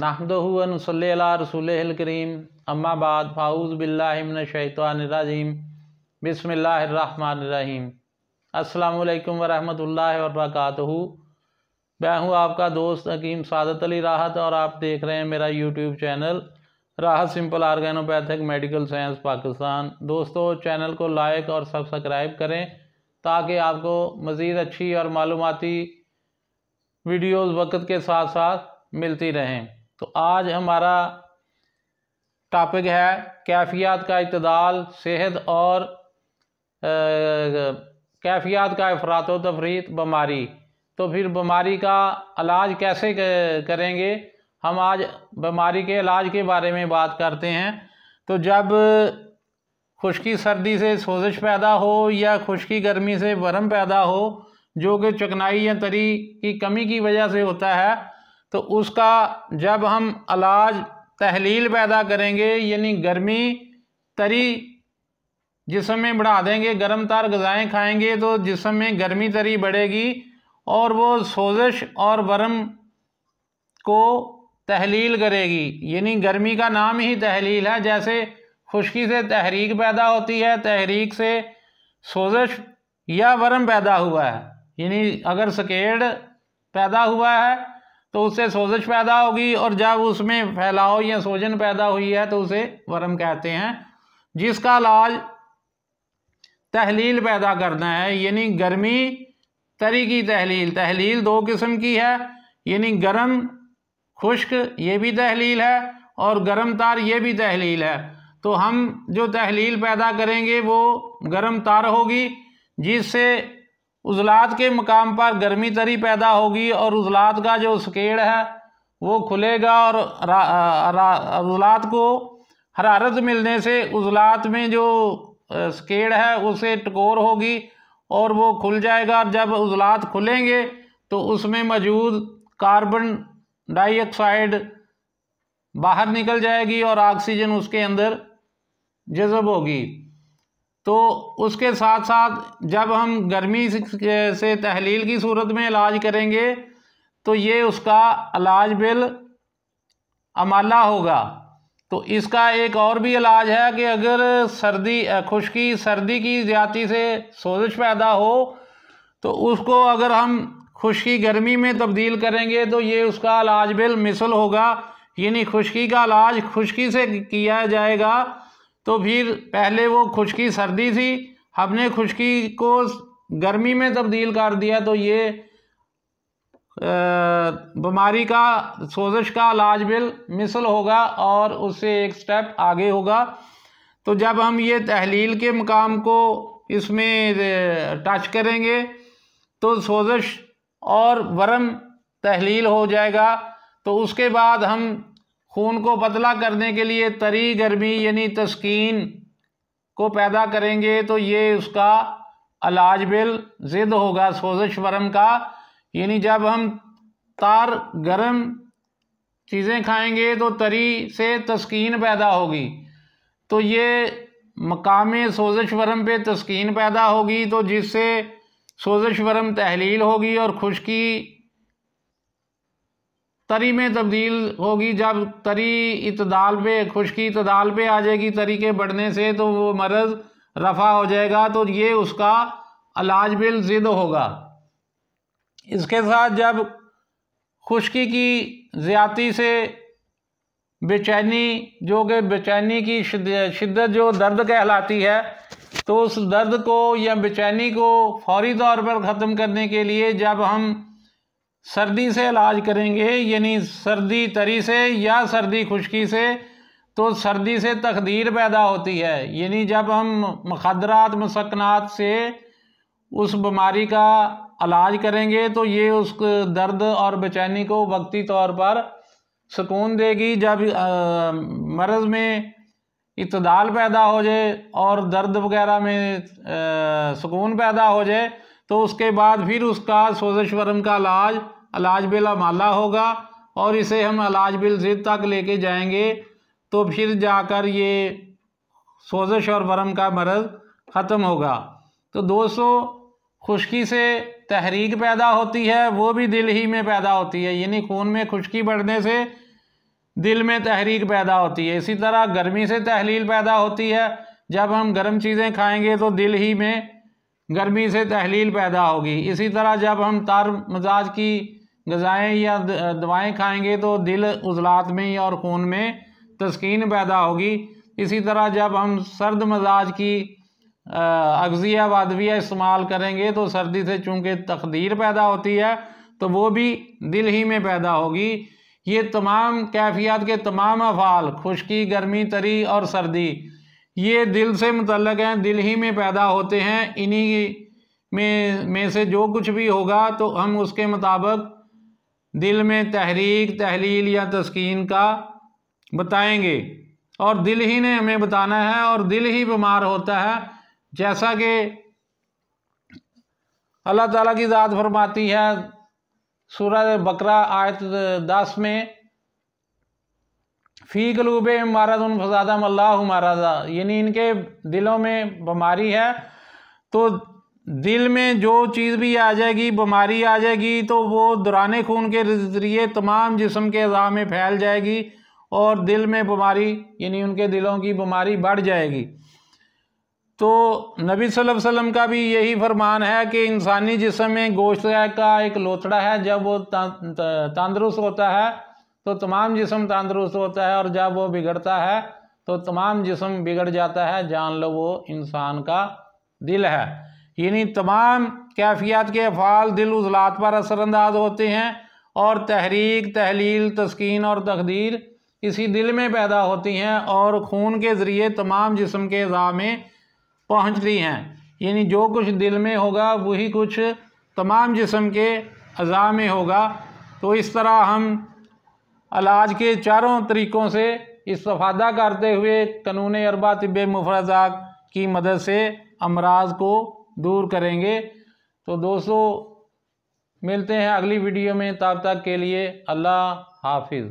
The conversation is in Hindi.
नहमदुहु व नुसल्ली अला रसूलिहिल करीम अम्मा बाद फ़ाऊज़ु बिल्लाहि मिनश शैतानिर रजीम बिस्मिल्लाहिर रहमानिर रहीम। अस्सलामु अलैकुम व रहमतुल्लाहि व बरकातुहू। मैं हूँ आपका दोस्त हकीम सादत अली राहत और आप देख रहे हैं मेरा यूट्यूब चैनल राहत सिंपल ऑर्गेनोपैथिक मेडिकल साइंस पाकिस्तान। दोस्तों, चैनल को लाइक और सब्सक्राइब करें ताकि आपको मज़ीद अच्छी और मालूमाती वीडियोस वक्त के साथ साथ मिलती रहें। तो आज हमारा टॉपिक है कैफियत का इत्तदाल, सेहत और कैफियत का अफरात व तफरीत बीमारी। तो फिर बीमारी का इलाज कैसे करेंगे, हम आज बीमारी के इलाज के बारे में बात करते हैं। तो जब खुश्की सर्दी से सोजिश पैदा हो या खुश्की गर्मी से वरम पैदा हो जो कि चिकनाई या तरी की कमी की वजह से होता है, तो उसका जब हम इलाज तहलील पैदा करेंगे यानी गर्मी तरी जिस्म में बढ़ा देंगे, गर्म तार ग़िज़ाएँ खाएंगे तो जिस्म में गर्मी तरी बढ़ेगी और वो सोजिश और वरम को तहलील करेगी। यानी गर्मी का नाम ही तहलील है। जैसे खुश्की से तहरीक पैदा होती है, तहरीक से सोजिश या वरम पैदा हुआ है, यानी अगर सकेड़ पैदा हुआ है तो उससे सोजिश पैदा होगी और जब उसमें फैलाव या सोजन पैदा हुई है तो उसे वरम कहते हैं, जिसका इलाज तहलील पैदा करना है। यानी गर्मी तरी की तहलील। तहलील दो किस्म की है, यानी गर्म खुश्क ये भी तहलील है और गर्म तार ये भी तहलील है। तो हम जो तहलील पैदा करेंगे वो गर्म तार होगी, जिससे उज़लात के मकाम पर गर्मी तरी पैदा होगी और उज़लात का जो सकेड़ है वो खुलेगा और उज़लात को हरारत मिलने से उज़लात में जो सकेड़ है उसे टकोर होगी और वो खुल जाएगा। जब उज़लात खुलेंगे तो उसमें मौजूद कार्बन डाइऑक्साइड बाहर निकल जाएगी और ऑक्सीजन उसके अंदर जज़ब होगी। तो उसके साथ साथ जब हम गर्मी से तहलील की सूरत में इलाज करेंगे तो ये उसका इलाज बिल अमाला होगा। तो इसका एक और भी इलाज है कि अगर खुश्की सर्दी की ज़्यादती से सोजिश पैदा हो तो उसको अगर हम खुश्की गर्मी में तब्दील करेंगे तो ये उसका इलाज बिल मिसल होगा। यानी खुश्की का इलाज खुश्की से किया जाएगा। तो फिर पहले वो खुश्की सर्दी थी, हमने खुश्की को गर्मी में तब्दील कर दिया, तो ये बीमारी का सोजिश का इलाज बिल मिसल होगा और उससे एक स्टेप आगे होगा। तो जब हम ये तहलील के मकाम को इसमें टच करेंगे तो सोजिश और वरम तहलील हो जाएगा। तो उसके बाद हम खून को पतला करने के लिए तरी गर्मी यानी तस्कीन को पैदा करेंगे, तो ये उसका इलाज बिल ज़िद होगा सोजिश वरम का। यानी जब हम तार गर्म चीज़ें खाएंगे तो तरी से तस्कीन पैदा होगी, तो ये मकामे सोजिश वरम पे तस्कीन पैदा होगी, तो जिससे सोजिश वरम तहलील होगी और खुश्की तरी में तब्दील होगी। जब तरी इत्तदाल पे खुश्की इत्तदाल पे आ जाएगी तरी के बढ़ने से, तो वो मर्ज़ रफ़ा हो जाएगा, तो ये उसका इलाज बिल ज़िद होगा। इसके साथ जब खुश्की की ज़्यादती से बेचैनी, जो कि बेचैनी की शिद्दत जो दर्द कहलाती है, तो उस दर्द को या बेचैनी को फौरी तौर पर ख़त्म करने के लिए जब हम सर्दी से इलाज करेंगे, यानी सर्दी तरी से या सर्दी खुश्की से, तो सर्दी से तखदीर पैदा होती है। यानी जब हम मुखदरात मुसक्कनात से उस बीमारी का इलाज करेंगे तो ये उस दर्द और बेचैनी को वक्ती तौर पर सुकून देगी। जब मर्ज़ में इत्तदाल पैदा हो जाए और दर्द वगैरह में सुकून पैदा हो जाए तो उसके बाद फिर उसका सोजिश वरम का इलाज बिल अमाला होगा और इसे हम इलाज बिल ज़िद तक लेके जाएंगे, तो फिर जाकर ये सोजिश और वरम का मर्ज़ ख़त्म होगा। तो दोस्तों, खुश्की से तहरीक पैदा होती है, वो भी दिल ही में पैदा होती है, यानी खून में खुश्की बढ़ने से दिल में तहरीक पैदा होती है। इसी तरह गर्मी से तहलील पैदा होती है, जब हम गर्म चीज़ें खाएंगे तो दिल ही में गर्मी से तहलील पैदा होगी। इसी तरह जब हम तर मिजाज की ग़िज़ाएँ या दवाएं खाएंगे तो दिल उज़लात में और खून में तस्कीन पैदा होगी। इसी तरह जब हम सर्द मिजाज की अग़ज़िया वादविया इस्तेमाल करेंगे तो सर्दी से चूँकि तकदीर पैदा होती है तो वो भी दिल ही में पैदा होगी। ये तमाम कैफियत के तमाम अफ़ाल, खुश्की, गर्मी, तरी और सर्दी, ये दिल से मुतल्लक़ हैं, दिल ही में पैदा होते हैं। इन्हीं में से जो कुछ भी होगा तो हम उसके मुताबिक दिल में तहरीक, तहलील या तस्कीन का बताएंगे और दिल ही ने हमें बताना है और दिल ही बीमार होता है। जैसा कि अल्लाह ताला की ज़ात फरमाती है सूरह बकरा आयत 10 में, फ़ी क़ुलूबिहिम मरज़ुन फ़ज़ादहुमुल्लाहु मरज़ा, यानी इनके दिलों में बीमारी है तो दिल में जो चीज़ भी आ जाएगी, बीमारी आ जाएगी तो वो दौराने खून के ज़रिए तमाम जिस्म के अज़ा में फैल जाएगी और दिल में बीमारी यानी उनके दिलों की बीमारी बढ़ जाएगी। तो नबी सल्लल्लाहु अलैहि वसल्लम का भी यही फरमान है कि इंसानी जिस्म में गोश्त का एक लोथड़ा है, जब वो तंदुरुस्त होता है तो तमाम जिस्म तंदुरुस्त होता है और जब वो बिगड़ता है तो तमाम जिस्म बिगड़ जाता है। जान लो वो इंसान का दिल है। यानी तमाम कैफियत के अफ़ाल दिल उज़लात पर असरअंदाज होते हैं और तहरीक, तहलील, तस्कीन और तकदीर इसी दिल में पैदा होती हैं और खून के ज़रिए तमाम जिस्म के अज़ा में पहुँचती हैं। यानी जो कुछ दिल में होगा वही कुछ तमाम जिस्म के अज़ा में होगा। तो इस तरह हम इलाज के चारों तरीक़ों से इस्तिफ़ादा करते हुए कानून अरबा तिब्ब मुफ़रज़ा की मदद से अमराज को दूर करेंगे। तो दोस्तों मिलते हैं अगली वीडियो में, तब तक के लिए अल्लाह हाफिज़।